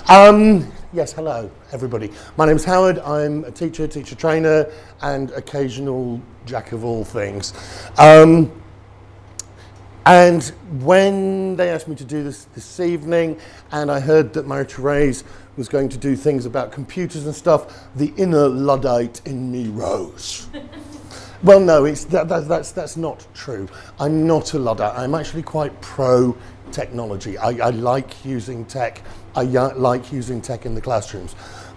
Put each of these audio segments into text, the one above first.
Yes, hello, everybody. My name's Howard. I'm a teacher trainer, and occasional jack of all things. And when they asked me to do this evening, and I heard that Marie-Therese was going to do things about computers and stuff, the inner Luddite in me rose. Well, no, that's not true. I'm not a Luddite. I'm actually quite pro-technology. I like using tech. I like using tech in the classrooms.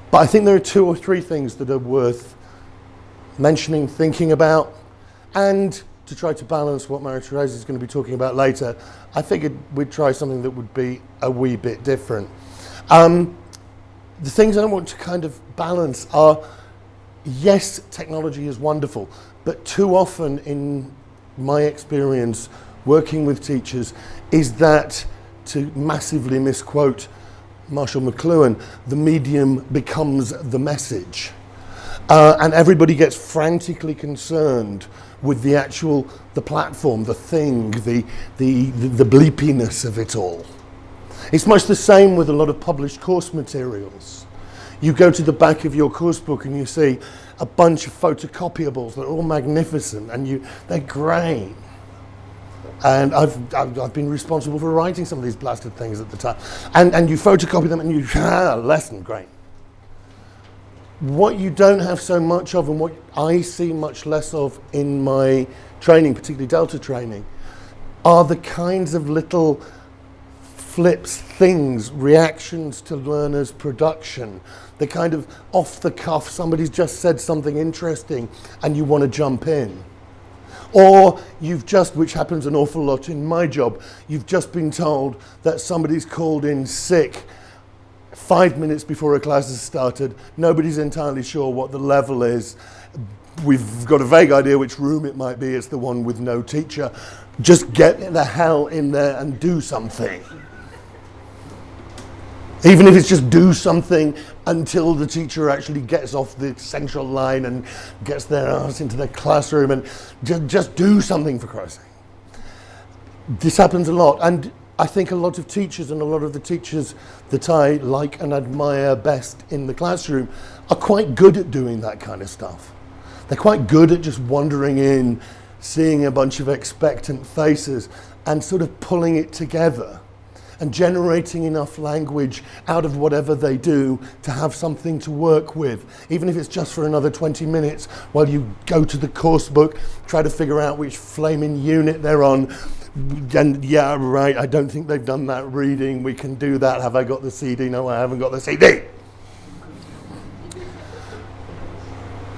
But I think there are two or three things that are worth mentioning, thinking about, and to try to balance what Marie-Therese is going to be talking about later, I figured we'd try something that would be a wee bit different. The things I want to kind of balance are, yes, technology is wonderful, but too often in my experience working with teachers is that, to massively misquote Marshall McLuhan, the medium becomes the message. And everybody gets frantically concerned with the platform, the thing, the bleepiness of it all. It's much the same with a lot of published course materials. You go to the back of your course book and you see a bunch of photocopiables that are all magnificent, and they're great. And I've been responsible for writing some of these blasted things at the time. And you photocopy them and lesson, great. What you don't have so much of, and what I see much less of in my training, particularly Delta training, are the kinds of little flips, things, reactions to learners' production, the kind of off the cuff, somebody's just said something interesting and you want to jump in. Or you've just, which happens an awful lot in my job, you've just been told that somebody's called in sick 5 minutes before a class has started. Nobody's entirely sure what the level is. We've got a vague idea which room it might be. It's the one with no teacher. Just get the hell in there and do something. Even if it's just do something until the teacher actually gets off the central line and gets their ass into their classroom, and just do something, for Christ's sake. This happens a lot, and I think a lot of teachers, and a lot of the teachers that I like and admire best in the classroom, are quite good at doing that kind of stuff. They're quite good at just wandering in, seeing a bunch of expectant faces and sort of pulling it together and generating enough language out of whatever they do to have something to work with, even if it's just for another 20 minutes while you go to the course book, try to figure out which flaming unit they're on. And yeah, right, I don't think they've done that reading. We can do that. Have I got the CD? No, I haven't got the CD.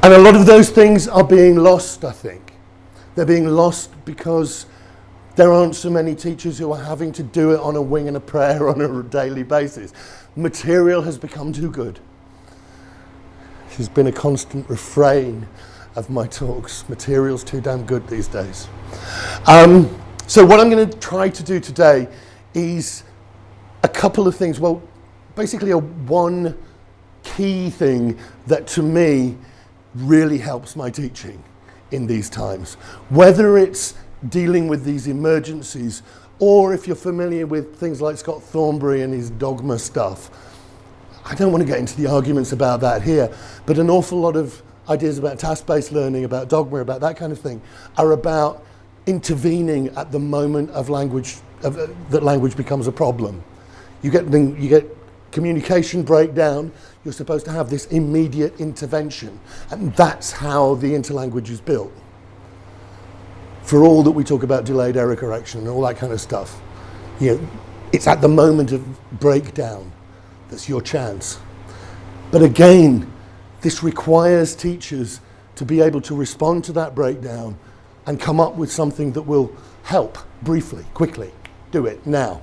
And a lot of those things are being lost, I think. They're being lost because there aren't so many teachers who are having to do it on a wing and a prayer on a daily basis. Material has become too good. This has been a constant refrain of my talks. Material's too damn good these days. So what I'm going to try to do today is a couple of things. Well, basically one key thing that to me really helps my teaching in these times. Whether it's dealing with these emergencies, or if you're familiar with things like Scott Thornberry and his dogma stuff. I don't want to get into the arguments about that here, but an awful lot of ideas about task-based learning, about dogma, about that kind of thing, are about intervening at the moment of language, that language becomes a problem. You get communication breakdown, you're supposed to have this immediate intervention, and that's how the interlanguage is built. For all that we talk about delayed error correction and all that kind of stuff, it's at the moment of breakdown that's your chance. But again, this requires teachers to be able to respond to that breakdown and come up with something that will help briefly, quickly. Do it now.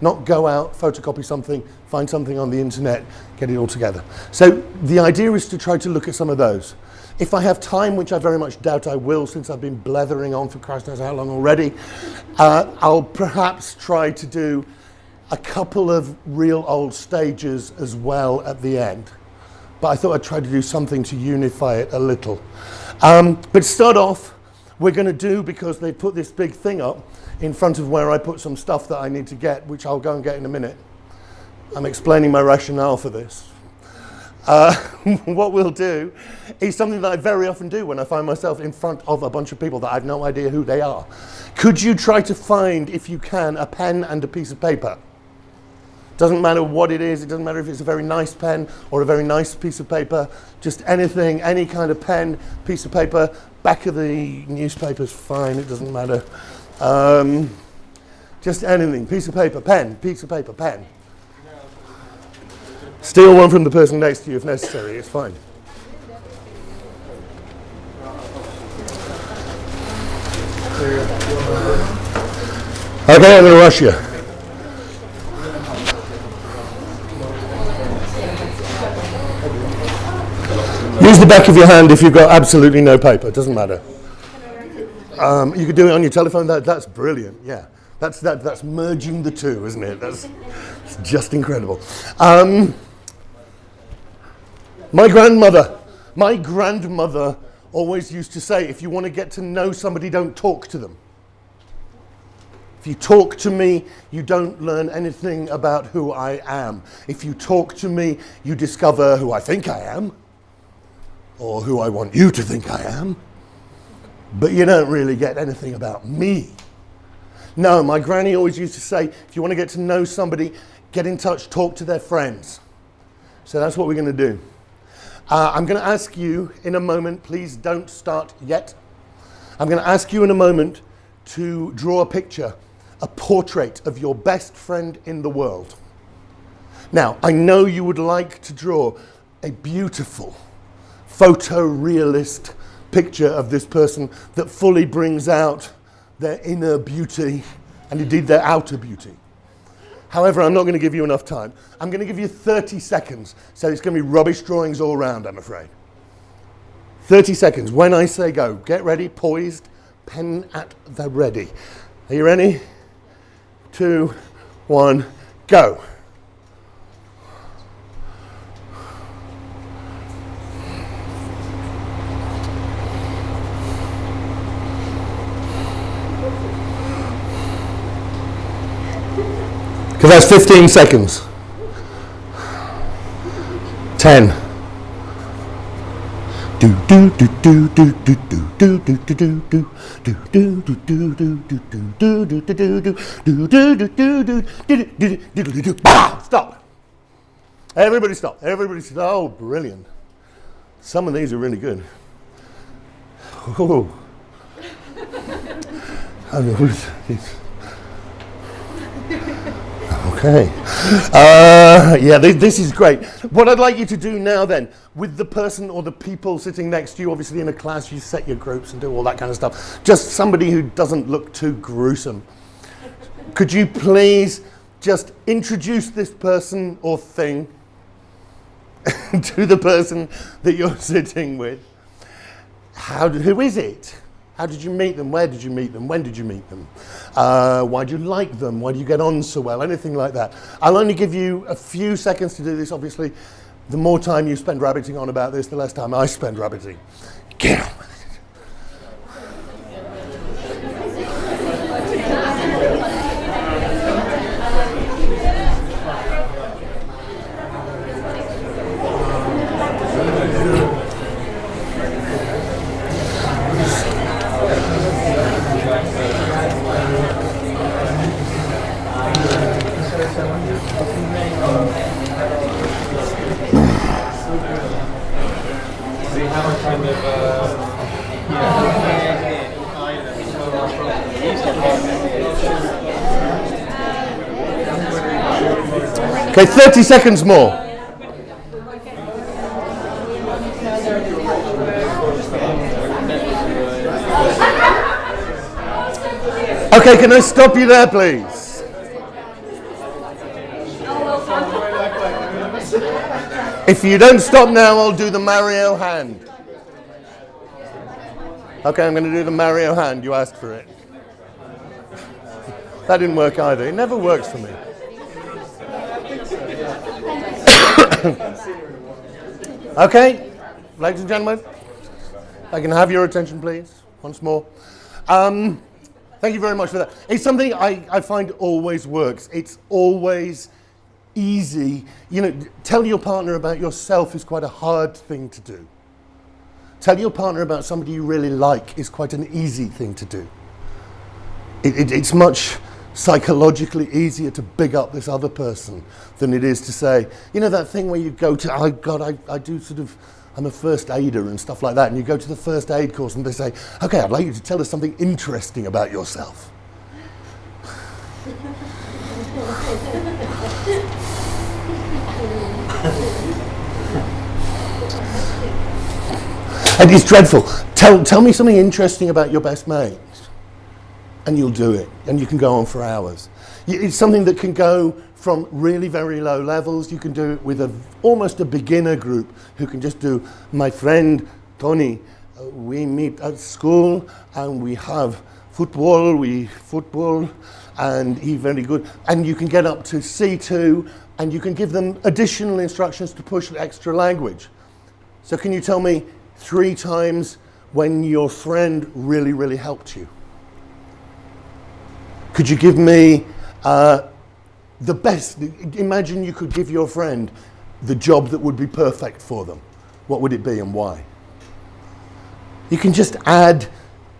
Not go out, photocopy something, find something on the internet, get it all together. So the idea is to try to look at some of those. If I have time, which I very much doubt I will, since I've been blethering on for Christ knows how long already, I'll perhaps try to do a couple of real old stages as well at the end. But I thought I'd try to do something to unify it a little. But to start off, we're going to do, because they put this big thing up in front of where I put some stuff that I need to get, which I'll go and get in a minute. I'm explaining my rationale for this. What we'll do is something that I very often do when I find myself in front of a bunch of people that I have no idea who they are. Could you try to find, if you can, a pen and a piece of paper? Doesn't matter what it is, it doesn't matter if it's a very nice pen or a very nice piece of paper, just anything, any kind of pen, piece of paper, back of the newspaper's fine, it doesn't matter. Just anything, piece of paper, pen, piece of paper, pen. Steal one from the person next to you if necessary, it's fine. Okay, I'm going to rush you. Use the back of your hand if you've got absolutely no paper, it doesn't matter. You could do it on your telephone, that's brilliant, yeah. That's merging the two, isn't it? That's just incredible. My grandmother always used to say, if you want to get to know somebody, don't talk to them. If you talk to me, you don't learn anything about who I am. If you talk to me, you discover who I think I am, or who I want you to think I am, but you don't really get anything about me. No, my granny always used to say, if you want to get to know somebody, get in touch, talk to their friends. So that's what we're going to do. I'm going to ask you in a moment, please don't start yet. I'm going to ask you in a moment to draw a picture, a portrait of your best friend in the world. Now, I know you would like to draw a beautiful, photorealist picture of this person that fully brings out their inner beauty and indeed their outer beauty. However, I'm not going to give you enough time. I'm going to give you 30 seconds, so it's going to be rubbish drawings all around, I'm afraid. 30 seconds. When I say go, get ready, poised, pen at the ready. Are you ready? 2, 1, go. Because that's 15 seconds. 10. Stop. Everybody stop. Everybody stop. Oh, brilliant. Some of these are really good. Oh. Okay. Yeah, this is great. What I'd like you to do now then, with the person or the people sitting next to you, obviously in a class you set your groups and do all that kind of stuff, just somebody who doesn't look too gruesome. Could you please just introduce this person or thing to the person that you're sitting with? Who is it? How did you meet them? Where did you meet them? When did you meet them? Why do you like them? Why do you get on so well? Anything like that. I'll only give you a few seconds to do this. Obviously, the more time you spend rabbiting on about this, the less time I spend rabbiting. Get on with it. Okay, 30 seconds more. Okay, can I stop you there, please? If you don't stop now, I'll do the Mario hand. Okay, I'm going to do the Mario hand. You asked for it. That didn't work either. It never works for me. Okay, ladies and gentlemen, I can have your attention, please, once more. Thank you very much for that. It's something I find always works. It's always easy. Tell your partner about yourself is quite a hard thing to do. Tell your partner about somebody you really like is quite an easy thing to do. It's much psychologically easier to big up this other person than it is to say, that thing where you go to, oh God, I do sort of, I'm a first aider and stuff like that, and you go to the first aid course and they say, okay, I'd like you to tell us something interesting about yourself. And it's dreadful. Tell me something interesting about your best mate. And you'll do it. And you can go on for hours. It's something that can go from really very low levels. You can do it with almost a beginner group who can just do, my friend Tony, we meet at school and we have football, and he's very good. And you can get up to C2 and you can give them additional instructions to push extra language. So can you tell me 3 times when your friend really, really helped you? Could you give me the best? Imagine you could give your friend the job that would be perfect for them. What would it be and why? You can just add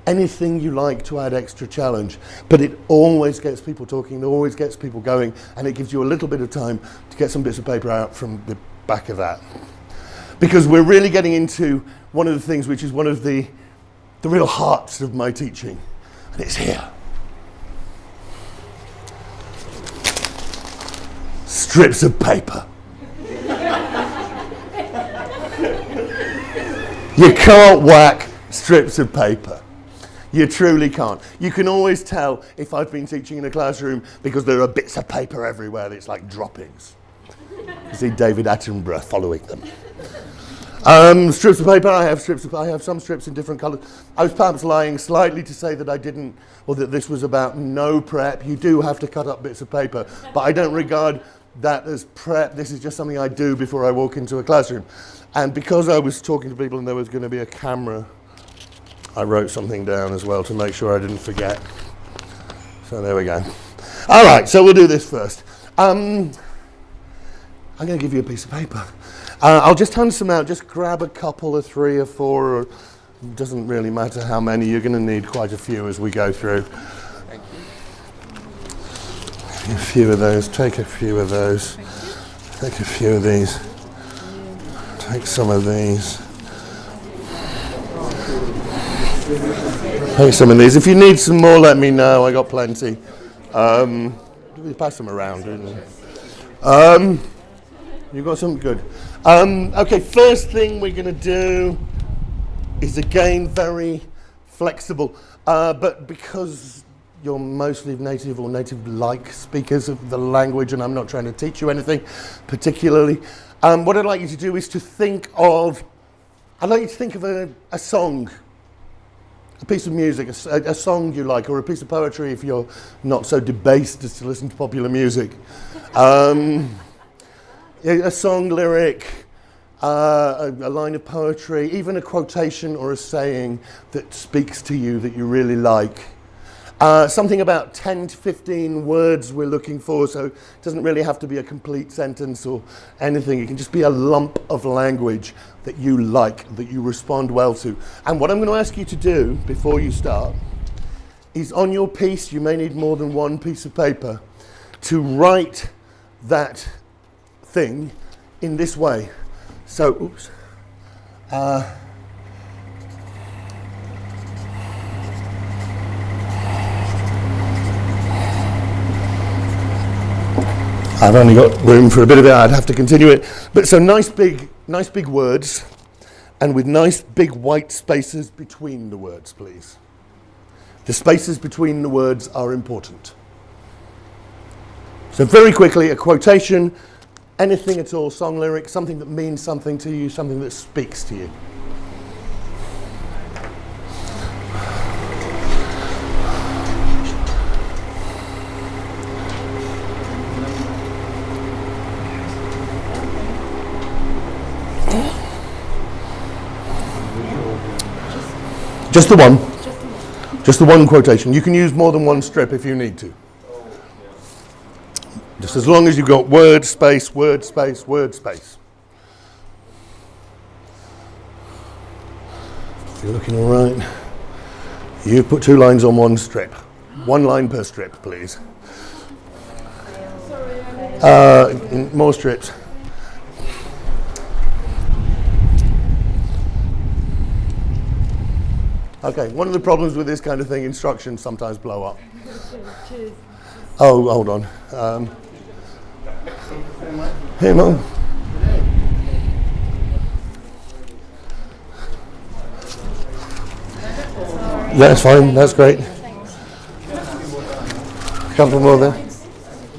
anything you like to add extra challenge, but it always gets people talking, it always gets people going, and it gives you a little bit of time to get some bits of paper out from the back of that. Because we're really getting into one of the things which is one of the real hearts of my teaching, and it's here. Strips of paper. You can't whack strips of paper. You truly can't. You can always tell if I've been teaching in a classroom because there are bits of paper everywhere. It's like droppings. You see David Attenborough following them. Strips of paper, I have some strips in different colours. I was perhaps lying slightly to say that that this was about no prep. You do have to cut up bits of paper, but I don't regard that as prep. This is just something I do before I walk into a classroom. And because I was talking to people and there was going to be a camera, I wrote something down as well to make sure I didn't forget. So there we go. All right, so we'll do this first. I'm going to give you a piece of paper. I'll just hand some out. Just grab a couple or 3 or 4, or it doesn't really matter how many. You're going to need quite a few as we go through. Thank you. A few of those. Take a few of those. Take a few of these. Take some of these. Take some of these. If you need some more, let me know. I got plenty. We pass them around, didn't we? You got something good. Okay, first thing we're going to do is again very flexible, but because you're mostly native or native-like speakers of the language, and I'm not trying to teach you anything particularly, what I'd like you to do is to think of, a song, a piece of music, a song you like, or a piece of poetry if you're not so debased as to listen to popular music. A song lyric, a line of poetry, even a quotation or a saying that speaks to you that you really like. Something about 10 to 15 words we're looking for, so it doesn't really have to be a complete sentence or anything. It can just be a lump of language that you like, that you respond well to. And what I'm going to ask you to do before you start is on your piece, you may need more than one piece of paper, to write that thing in this way. So, I've only got room for a bit of it. I'd have to continue it. But so nice big words, and with nice big white spaces between the words, please. The spaces between the words are important. So very quickly, a quotation, anything at all, song lyric, something that means something to you, something that speaks to you. Just the one. Just the one quotation. You can use more than one strip if you need to. Just as long as you've got word space, word space, word space. If you're looking all right, you put 2 lines on one strip. 1 line per strip, please. More strips. Okay, one of the problems with this kind of thing, instructions sometimes blow up. Oh, hold on. Hey, Mum. That's fine, that's great. Couple more there.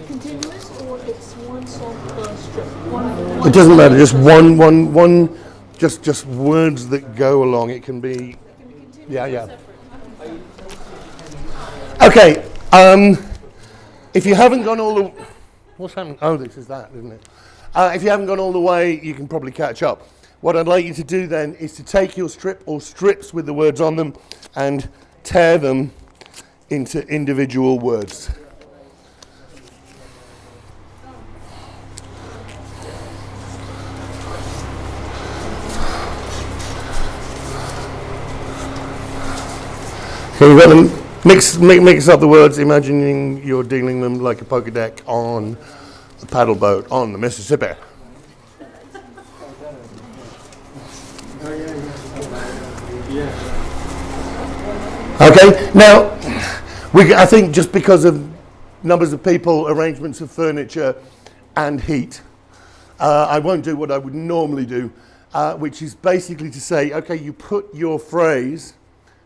Continuous or it's one song per strip? It doesn't matter, just one, just words that go along. It can be, yeah. Okay, if you haven't gone all the, what's happening? Oh, this is that, isn't it? If you haven't gone all the way, you can probably catch up. What I'd like you to do then is to take your strip or strips with the words on them and tear them into individual words. So you've got them, mix up the words, imagining you're dealing them like a poker deck on a paddle boat on the Mississippi. Okay, now, I think just because of numbers of people, arrangements of furniture, and heat, I won't do what I would normally do, which is basically to say, okay, you put your phrase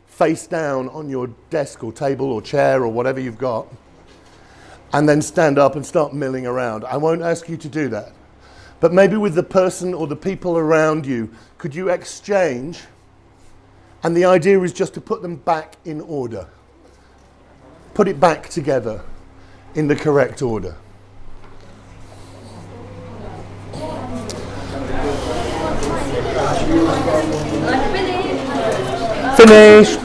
face down on your desk or table or chair or whatever you've got, and then stand up and start milling around. I won't ask you to do that. But maybe with the person or the people around you, could you exchange? And the idea is just to put them back in order. Put it back together in the correct order. Finish.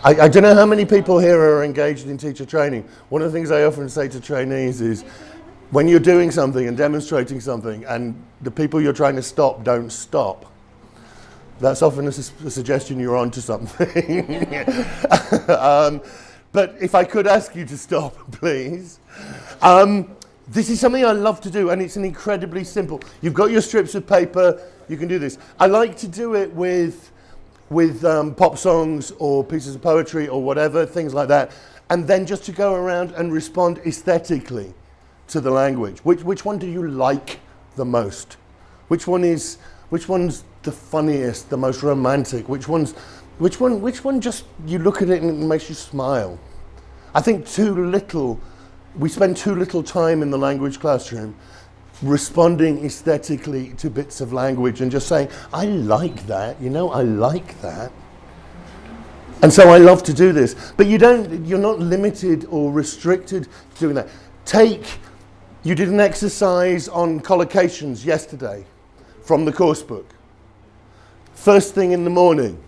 I don't know how many people here are engaged in teacher training. One of the things I often say to trainees is, when you're doing something and demonstrating something and the people you're trying to stop don't stop, that's often a suggestion you're onto something. But if I could ask you to stop, please. This is something I love to do, and it's an incredibly simple. You've got your strips of paper, you can do this. I like to do it with pop songs or pieces of poetry or whatever, things like that, and then just to go around and respond aesthetically to the language. Which one do you like the most? Which one's the funniest, the most romantic? Which one just, you look at it and it makes you smile? I think we spend too little time in the language classroom responding aesthetically to bits of language and just saying, I like that, I like that. And so I love to do this. But you're not limited or restricted to doing that. You did an exercise on collocations yesterday from the course book. First thing in the morning,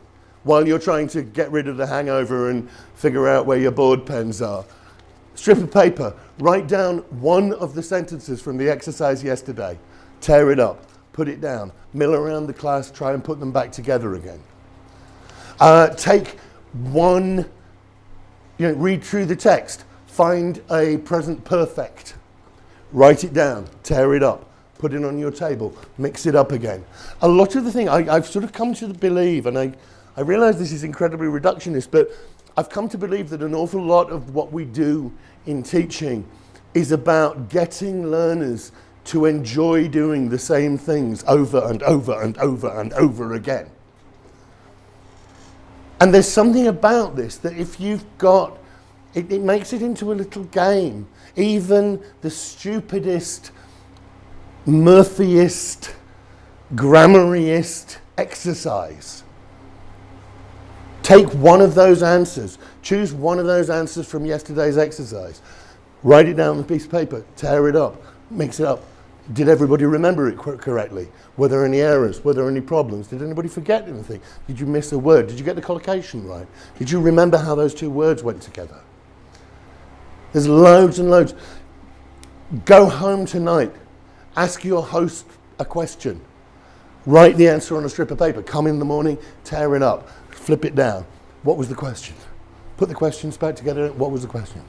while you're trying to get rid of the hangover and figure out where your board pens are, strip of paper, write down one of the sentences from the exercise yesterday, tear it up, put it down, mill around the class, try and put them back together again. Take one, read through the text, find a present perfect, write it down, tear it up, put it on your table, mix it up again. A lot of the thing I've sort of come to believe, and I realize this is incredibly reductionist, but I've come to believe that an awful lot of what we do in teaching is about getting learners to enjoy doing the same things over and over and over and over again. And there's something about this that if you've got, it makes it into a little game. Even the stupidest, Murphyist, grammariest exercise. Take one of those answers, choose one of those answers from yesterday's exercise, write it down on a piece of paper, tear it up, mix it up, Did everybody remember it correctly? Were there any errors? Were there any problems? Did anybody forget anything? Did you miss a word? Did you get the collocation right? Did you remember how those two words went together? There's loads and loads. Go home tonight. Ask your host a question. Write the answer on a strip of paper. Come in the morning, tear it up, flip it down. What was the question? Put the questions back together. What was the question?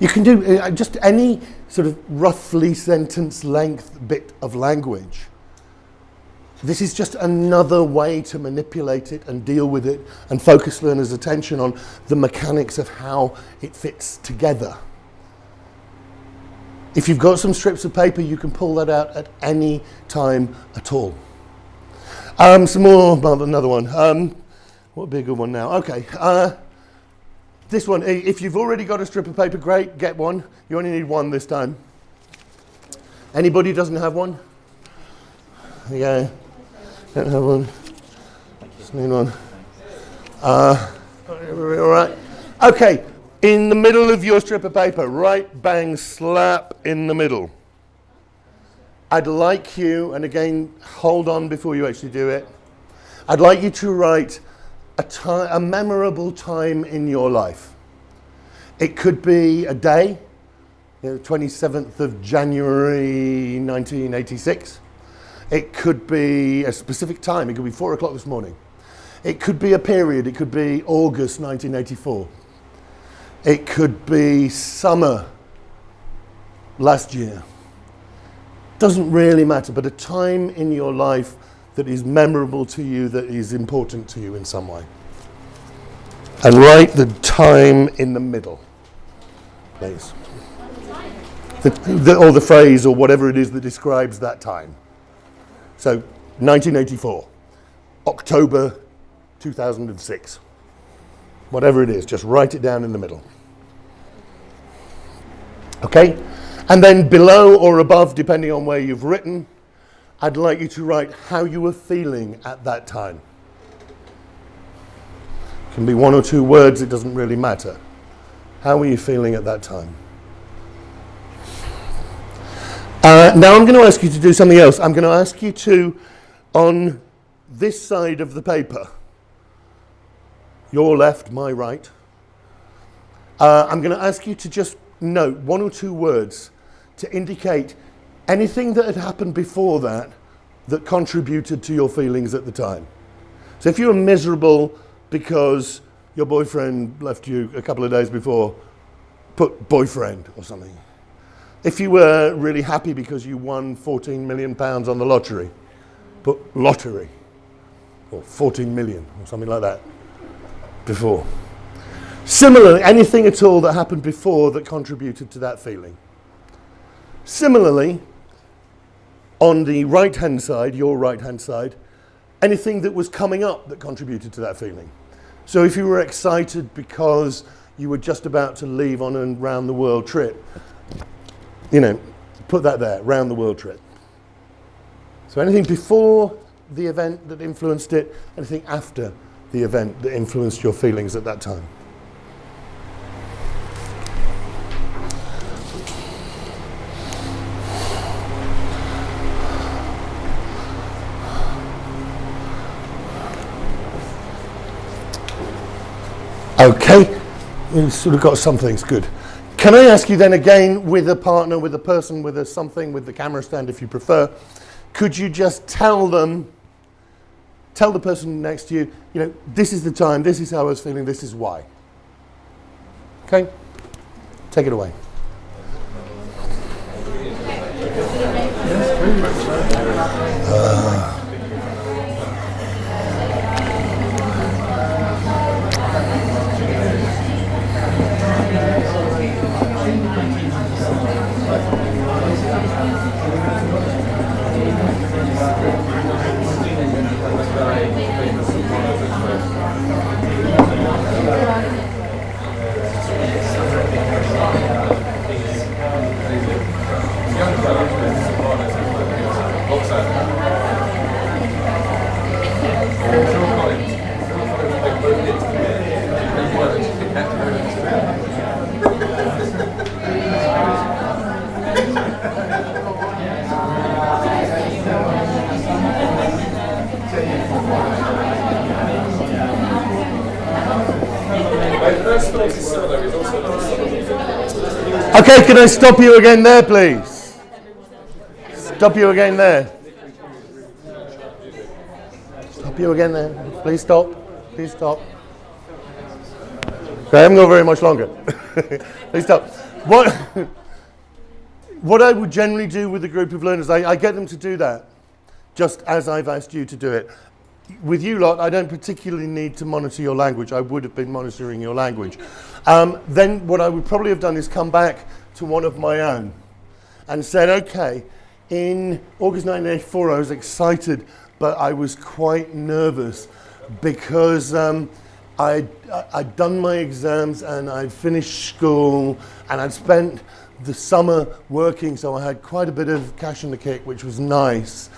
You can do just any sort of roughly sentence length bit of language. This is just another way to manipulate it and deal with it and focus learners' attention on the mechanics of how it fits together. If you've got some strips of paper, you can pull that out at any time at all. Some more, well, another one. What would be a good one now? Okay. This one, if you've already got a strip of paper, great, get one. You only need one this time. Anybody doesn't have one? Yeah, don't have one. Just need one. All right. Okay, in the middle of your strip of paper, right bang slap in the middle. I'd like you, and again, hold on before you actually do it. I'd like you to write a memorable time in your life. It could be a day, 27th of January 1986. It could be a specific time. It could be 4 o'clock this morning. It could be a period. It could be August 1984. It could be summer last year. Doesn't really matter, but a time in your life that is memorable to you, that is important to you in some way. And write the time in the middle, please. Or the phrase or whatever it is that describes that time. So, 1984, October 2006. Whatever it is, just write it down in the middle. Okay? And then below or above, depending on where you've written, I'd like you to write how you were feeling at that time. It can be 1 or 2 words, it doesn't really matter. How were you feeling at that time? Now I'm going to ask you to do something else. I'm going to ask you to, on this side of the paper, your left, my right, I'm going to ask you to just note 1 or 2 words to indicate anything that had happened before that that contributed to your feelings at the time. So if you were miserable because your boyfriend left you a couple of days before, put boyfriend or something. If you were really happy because you won £14 million on the lottery, put lottery, or 14 million or something like that before. Similarly, anything at all that happened before that contributed to that feeling. Similarly, on the right-hand side, your right-hand side, anything that was coming up that contributed to that feeling. So if you were excited because you were just about to leave on a round-the-world trip, put that there, round-the-world trip. So anything before the event that influenced it, anything after the event that influenced your feelings at that time. Okay, you've sort of got some things, good. Can I ask you then again, with a partner, with a person, with a something, with the camera stand if you prefer, could you just tell the person next to you, this is the time, this is how I was feeling, this is why. Okay? Take it away. Okay, can I stop you again there, please? Stop you again there. Stop you again there. Please stop. Please stop. Okay, I haven't got very much longer. Please stop. What I would generally do with a group of learners, I get them to do that, just as I've asked you to do it. With you lot, I don't particularly need to monitor your language. I would have been monitoring your language. Then what I would probably have done is come back to one of my own and said, okay, in August 1984, I was excited, but I was quite nervous because I'd done my exams and I'd finished school and I'd spent the summer working, so I had quite a bit of cash in the kick, which was nice.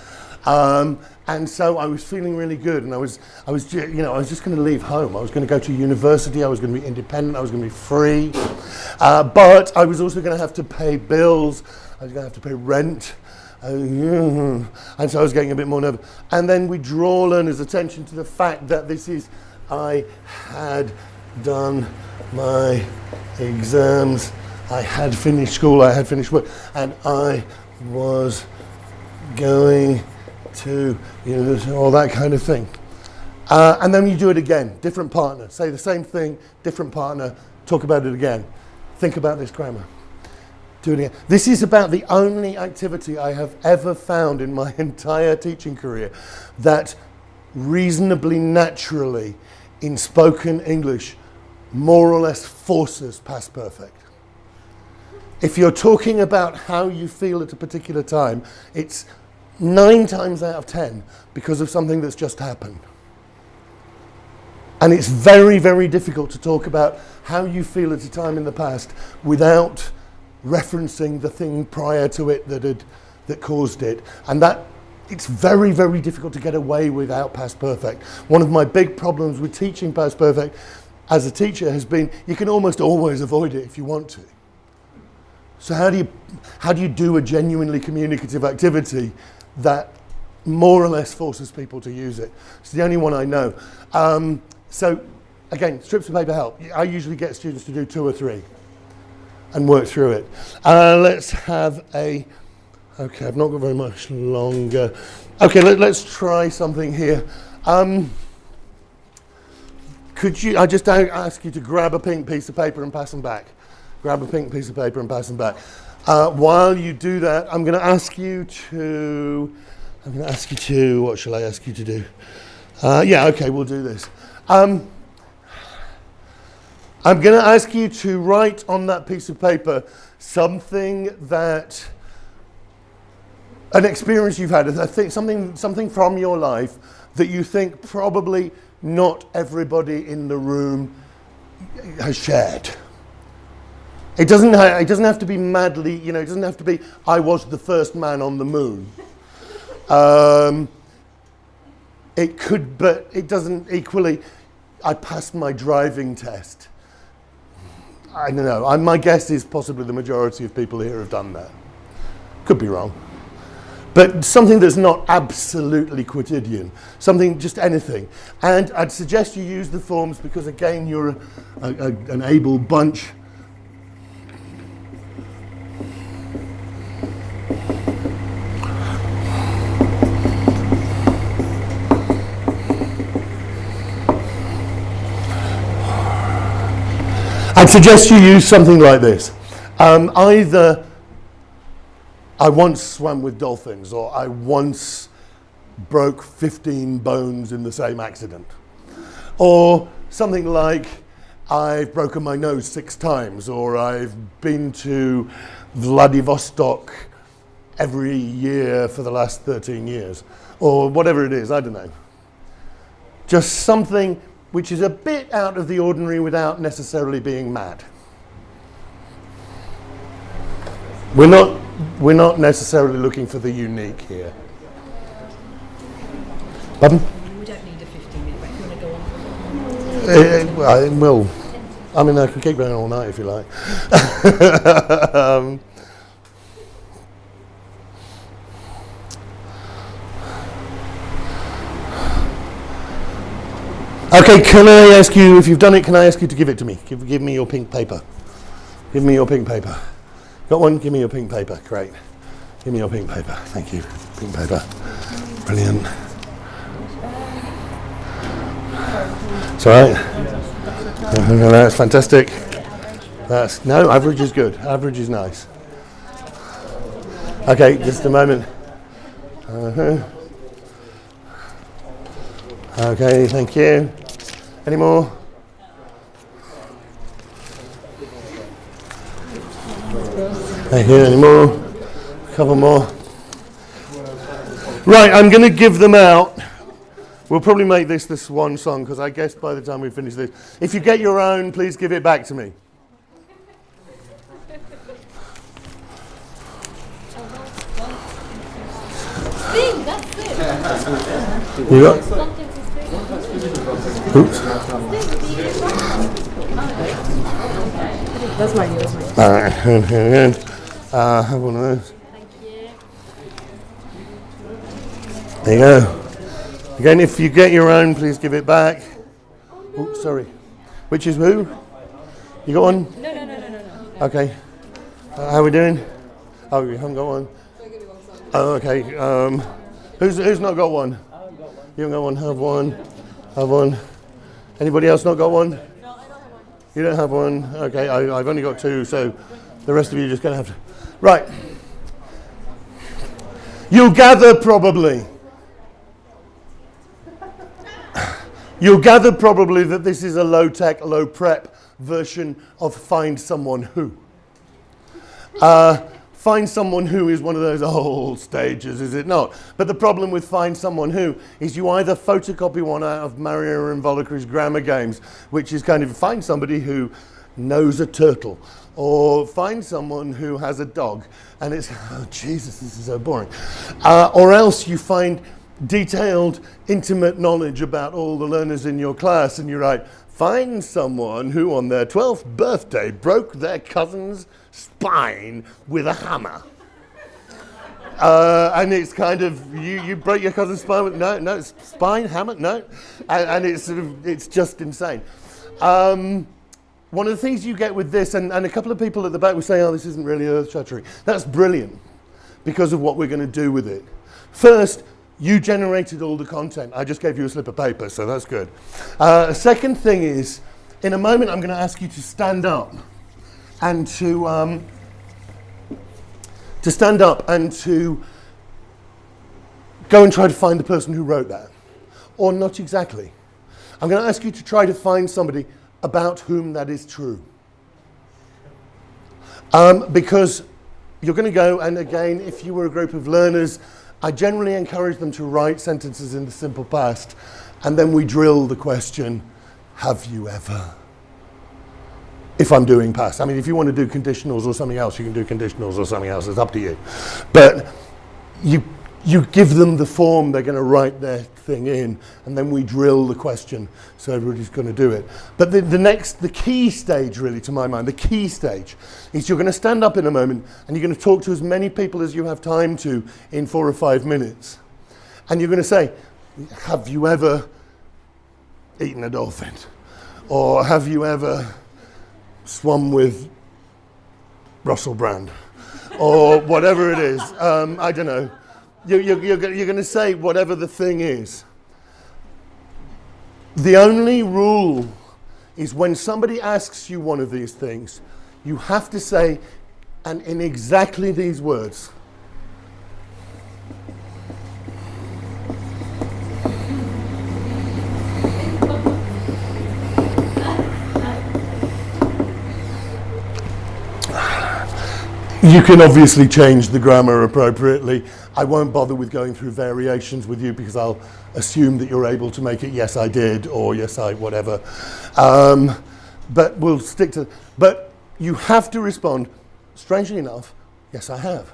And so I was feeling really good, and I was just going to leave home. I was going to go to university. I was going to be independent. I was going to be free. But I was also going to have to pay bills. I was going to have to pay rent. And so I was getting a bit more nervous. And then we draw learners' attention to the fact that I had done my exams. I had finished school. I had finished work, and I was going to all that kind of thing. And then you do it again, different partner. Say the same thing, different partner, talk about it again. Think about this grammar. Do it again. This is about the only activity I have ever found in my entire teaching career that reasonably naturally in spoken English more or less forces past perfect. If you're talking about how you feel at a particular time, it's 9 times out of 10 because of something that's just happened. And it's very, very difficult to talk about how you feel at a time in the past without referencing the thing prior to it that caused it. And that it's very, very difficult to get away without past perfect. One of my big problems with teaching past perfect as a teacher has been you can almost always avoid it if you want to. So how do you do a genuinely communicative activity that more or less forces people to use it? It's the only one I know. So again, strips of paper help. I usually get students to do 2 or 3 and work through it. Let's have okay, I've not got very much longer. Okay, let's try something here. I just ask you to grab a pink piece of paper and pass them back. Grab a pink piece of paper and pass them back. While you do that, I'm going to ask you to, what shall I ask you to do? Yeah, okay, we'll do this. I'm going to ask you to write on that piece of paper something that, an experience you've had, something from your life that you think probably not everybody in the room has shared. It doesn't have to be madly, it doesn't have to be, I was the first man on the moon. It could, but it doesn't equally, I passed my driving test. I don't know, my guess is possibly the majority of people here have done that. Could be wrong. But something that's not absolutely quotidian, something, just anything. And I'd suggest you use the forms because again, you're an able bunch. I'd suggest you use something like this. Either I once swam with dolphins, or I once broke 15 bones in the same accident. Or something like, I've broken my nose 6 times, or I've been to Vladivostok every year for the last 13 years, or whatever it is, I don't know. Just something which is a bit out of the ordinary without necessarily being mad. We're not necessarily looking for the unique here. Pardon? We don't need a 15-minute break. You want to go on for I will. I mean, I can keep going all night if you like. Okay, can I ask you, if you've done it, can I ask you to give it to me? Give me your pink paper. Give me your pink paper. Got one? Give me your pink paper. Great. Give me your pink paper. Thank you. Pink paper. Brilliant. It's all right. That's fantastic. No, average is good. Average is nice. Okay, just a moment. Okay, thank you. Any more? Thank you. Any more? A couple more. Right, I'm going to give them out. We'll probably make this one song, because I guess by the time we finish this, if you get your own, please give it back to me. Sing, that's it. You got? Something to sing. Oops. That's mine, that's mine. All right, have one of those. Thank you. There you go. Again, if you get your own, please give it back. Oh, sorry. Which is who? You got one? No. Okay. How are we doing? Oh, you haven't got one? Oh, okay. Who's not got one? You haven't got one? Have one. Have one. Anybody else not got one? No, I don't have one. You don't have one? Okay, I've only got two, so the rest of you are just going to have to... Right. You'll gather probably that this is a low-tech, low-prep version of Find Someone Who. Find Someone Who is one of those old stages, is it not? But the problem with Find Someone Who is you either photocopy one out of Mario and Involucra's grammar games, which is kind of find somebody who knows a turtle, or find someone who has a dog, and it's, oh Jesus, this is so boring. Or else you find detailed, intimate knowledge about all the learners in your class, and you write, find someone who on their 12th birthday broke their cousin's spine with a hammer. And it's kind of, you broke your cousin's spine with, no, it's spine, hammer, no. And it's sort of, it's just insane. One of the things you get with this, and a couple of people at the back will say, oh, this isn't really earth-shattering. That's brilliant because of what we're going to do with it. First, you generated all the content. I just gave you a slip of paper, so that's good. Second thing is, in a moment, I'm going to ask you to stand up and to stand up and to go and try to find the person who wrote that, or not exactly. I'm going to ask you to try to find somebody about whom that is true, because you're going to go, and again, if you were a group of learners, I generally encourage them to write sentences in the simple past, and then we drill the question, have you ever? If I'm doing past. I mean, if you want to do conditionals or something else, you can do conditionals or something else, it's up to you. But you give them the form, they're going to write their thing in, and then we drill the question, so everybody's going to do it. But the key stage, really, to my mind, the key stage is you're going to stand up in a moment, and you're going to talk to as many people as you have time to in 4 or 5 minutes. And you're going to say, have you ever eaten a dolphin? Or have you ever swum with Russell Brand? Or whatever it is. I don't know. You're going to say whatever the thing is. The only rule is when somebody asks you one of these things, you have to say, and in exactly these words. You can obviously change the grammar appropriately. I won't bother with going through variations with you because I'll assume that you're able to make it yes I did or yes I whatever. But we'll stick to, but you have to respond, strangely enough, yes I have.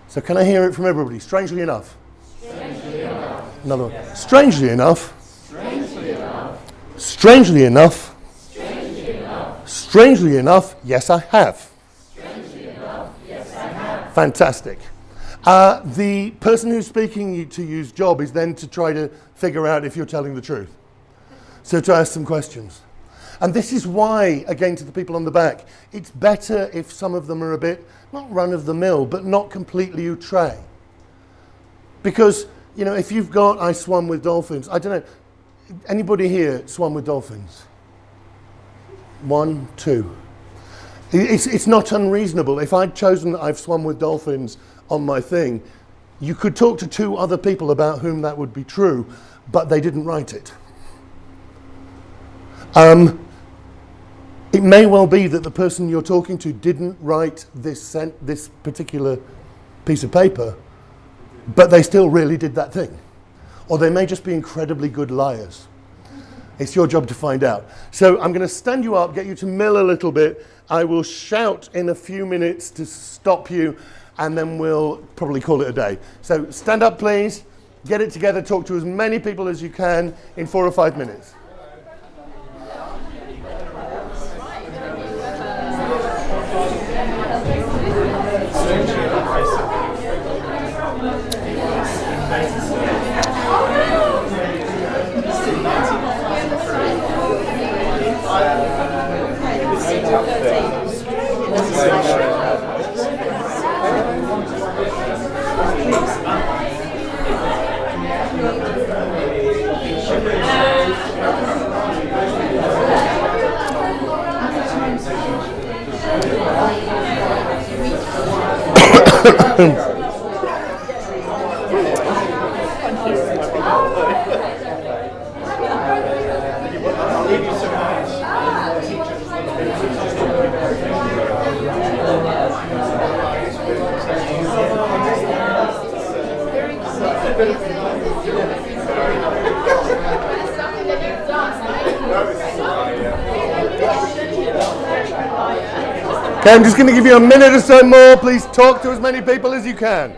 So can I hear it from everybody? Strangely enough. Strangely enough. Another one. Strangely enough. Strangely enough. Strangely enough. Strangely enough. Strangely enough, yes I have. Fantastic. The person who's speaking to you's job is then to try to figure out if you're telling the truth. So to ask some questions. And this is why, again to the people on the back, it's better if some of them are a bit, not run-of-the-mill, but not completely outre. Because, you know, if you've got, I swam with dolphins, I don't know, anybody here swam with dolphins? 1, 2. It's not unreasonable. If I'd chosen that I've swum with dolphins on my thing, you could talk to 2 other people about whom that would be true, but they didn't write it. It may well be that the person you're talking to didn't write this particular piece of paper, but they still really did that thing. Or they may just be incredibly good liars. It's your job to find out. So I'm going to stand you up, get you to mill a little bit. I will shout in a few minutes to stop you, and then we'll probably call it a day. So stand up, please. Get it together. Talk to as many people as you can in 4 or 5 minutes. Okay, I'm just going to give you a minute or so more. Please talk to as many people as you can.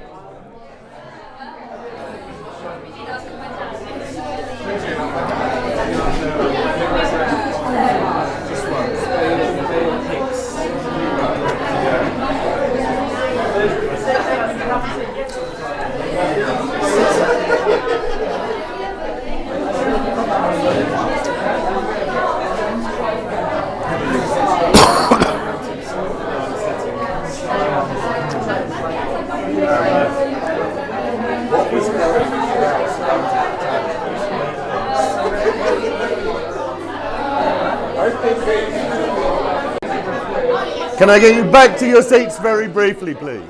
Can I get you back to your seats very briefly, please?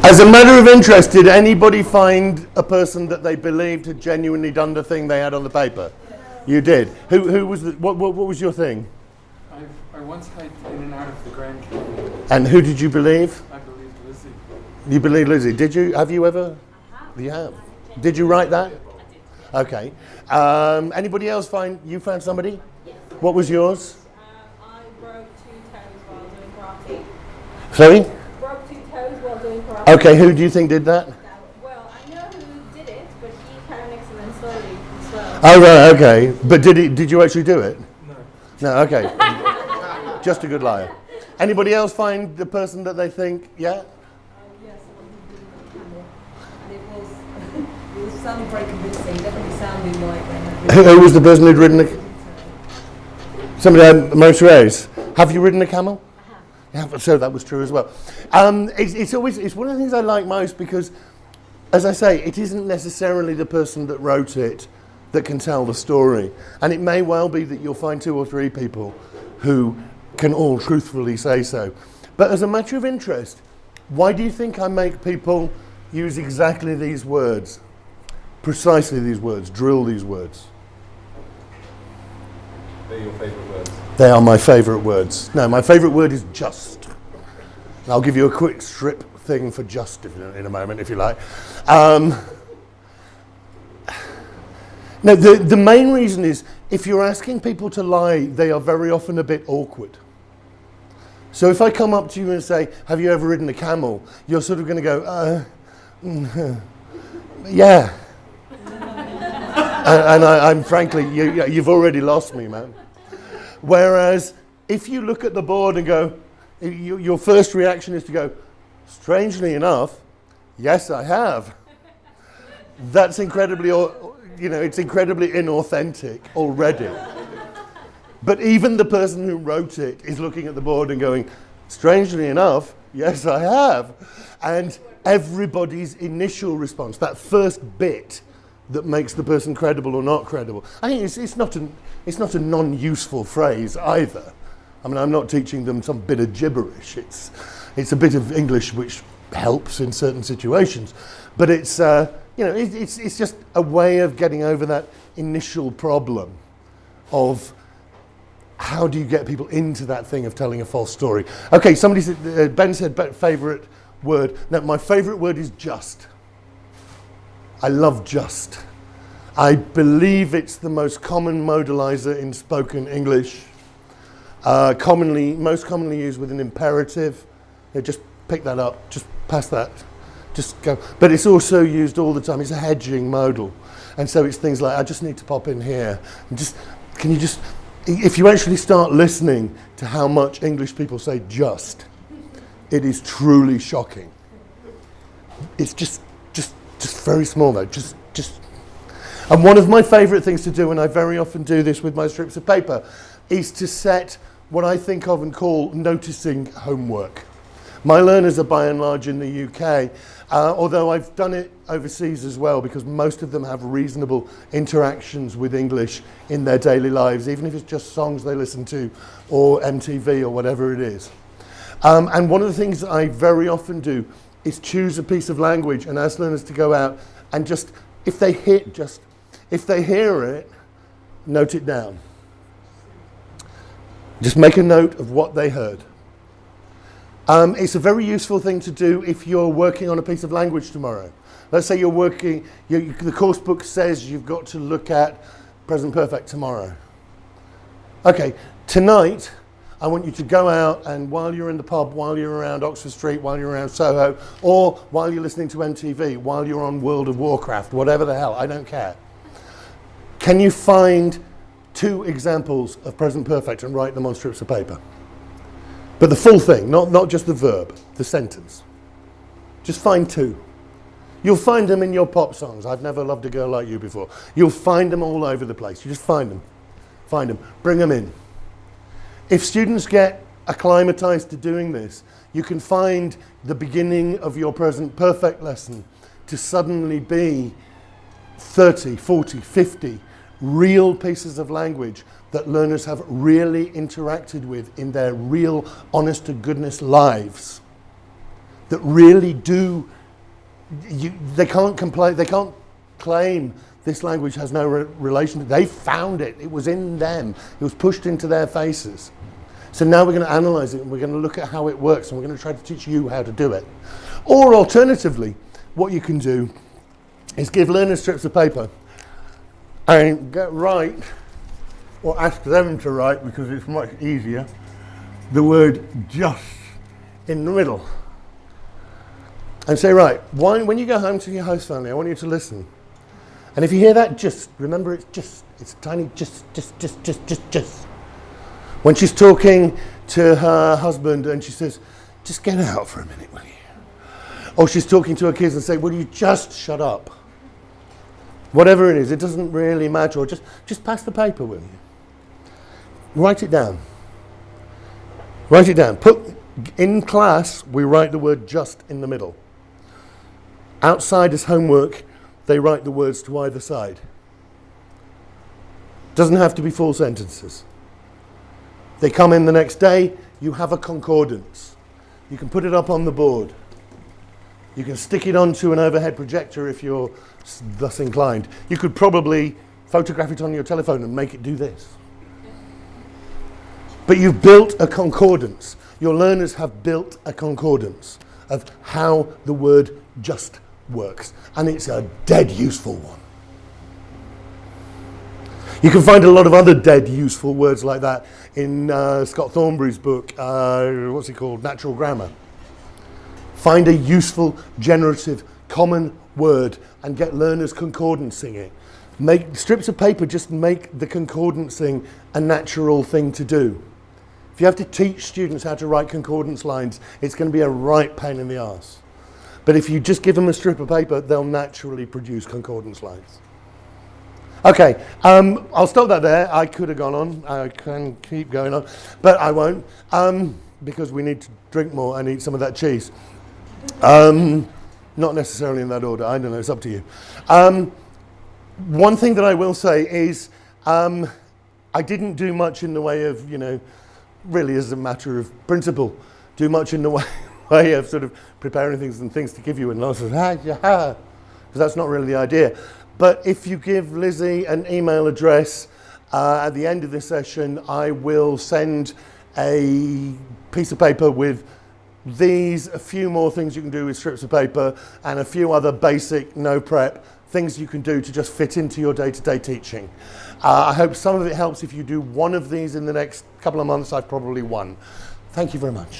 As a matter of interest, did anybody find a person that they believed had genuinely done the thing they had on the paper? You did. Who was what was your thing? I once hiked in and out of the Grand Canyon. And who did you believe? I believed Lizzie. You believe Lizzie. Did you? Have you ever? You have. Did you write that? I did. Okay. Anybody else you found somebody? Yes. What was yours? I broke 2 toes while doing karate. Sorry? Broke 2 toes while doing karate. Okay, who do you think did that? Well, I know who did it, but he panics and then slowly as well. Oh, right, okay. But did you actually do it? No. No, okay. Just a good liar. Anybody else find the person that they think, yeah? Yes, and it was sounding very convincing. Definitely sounded like they had Who was the person who'd ridden somebody had motor race? Have you ridden a camel? I have. So that was true as well. It's one of the things I like most because, as I say, it isn't necessarily the person that wrote it that can tell the story. And it may well be that you'll find 2 or 3 people who can all truthfully say so. But as a matter of interest, why do you think I make people use exactly these words? Precisely these words, drill these words. They're your favourite words? They are my favourite words. No, my favourite word is just. I'll give you a quick strip thing for just in a moment, if you like. No, the main reason is if you're asking people to lie, they are very often a bit awkward. So if I come up to you and say, have you ever ridden a camel? You're sort of going to go, yeah. and I'm frankly, you've already lost me, man. Whereas if you look at the board and go, Your first reaction is to go, strangely enough, yes, I have. That's incredibly, it's incredibly inauthentic already. But even the person who wrote it is looking at the board and going, strangely enough, yes, I have. And everybody's initial response, that first bit that makes the person credible or not credible, I think it's not a non-useful phrase either. I mean, I'm not teaching them some bit of gibberish. It's a bit of English which helps in certain situations, but it's just a way of getting over that initial problem of how do you get people into that thing of telling a false story. Okay, somebody said, Ben said favourite word. Now, my favourite word is just. I love just. I believe it's the most common modalizer in spoken English. Most commonly used with an imperative. Just pick that up, just pass that, just go. But it's also used all the time. It's a hedging modal. And so it's things like, I just need to pop in here. And if you actually start listening to how much English people say just, it is truly shocking. It's just very small though, just. And one of my favourite things to do, and I very often do this with my strips of paper, is to set what I think of and call noticing homework. My learners are by and large in the UK, although I've done it overseas as well, because most of them have reasonable interactions with English in their daily lives, even if it's just songs they listen to or MTV or whatever it is. And one of the things I very often do is choose a piece of language and ask learners to go out and if they hear it, note it down. Just make a note of what they heard. It's a very useful thing to do if you're working on a piece of language tomorrow. Let's say you're working, the course book says you've got to look at present perfect tomorrow. Okay, tonight I want you to go out and while you're in the pub, while you're around Oxford Street, while you're around Soho, or while you're listening to MTV, while you're on World of Warcraft, whatever the hell, I don't care. Can you find 2 examples of present perfect and write them on strips of paper? But the full thing, not just the verb, the sentence. Just find 2. You'll find them in your pop songs. I've never loved a girl like you before. You'll find them all over the place. You just find them, bring them in. If students get acclimatized to doing this, you can find the beginning of your present perfect lesson to suddenly be 30, 40, 50 real pieces of language that learners have really interacted with in their real, honest to goodness lives. That really do, they can't complain, they can't claim this language has no relation. They found it, it was in them, it was pushed into their faces. So now we're going to analyze it and we're going to look at how it works and we're going to try to teach you how to do it. Or alternatively, what you can do is give learners strips of paper and write, or ask them to write because it's much easier, the word just in the middle. And say, right, when you go home to your host family, I want you to listen. And if you hear that just, remember it's a tiny just. When she's talking to her husband and she says, just get out for a minute, will you? Or she's talking to her kids and say, will you just shut up? Whatever it is, it doesn't really matter. Or just pass the paper, will you? Write it down. Write it down. In class, we write the word just in the middle. Outside as homework, they write the words to either side. Doesn't have to be full sentences. They come in the next day, you have a concordance. You can put it up on the board. You can stick it onto an overhead projector if you're thus inclined. You could probably photograph it on your telephone and make it do this. But you've built a concordance. Your learners have built a concordance of how the word just works. And it's a dead useful one. You can find a lot of other dead useful words like that in Scott Thornberry's book, what's it called? Natural Grammar. Find a useful, generative, common word and get learners concordancing it. Make strips of paper, just make the concordancing a natural thing to do. If you have to teach students how to write concordance lines, it's going to be a right pain in the arse. But if you just give them a strip of paper, they'll naturally produce concordance lines. Okay, I'll stop that there. I could have gone on. I can keep going on, but I won't, because we need to drink more and eat some of that cheese. Not necessarily in that order. I don't know. It's up to you. One thing that I will say is I didn't do much in the way of, really as a matter of principle, do much in the way of sort of preparing things to give you and lots of because that's not really the idea. But if you give Lizzie an email address at the end of this session, I will send a piece of paper with these, a few more things you can do with strips of paper, and a few other basic, no prep, things you can do to just fit into your day-to-day teaching. I hope some of it helps. If you do one of these in the next couple of months, I've probably won. Thank you very much.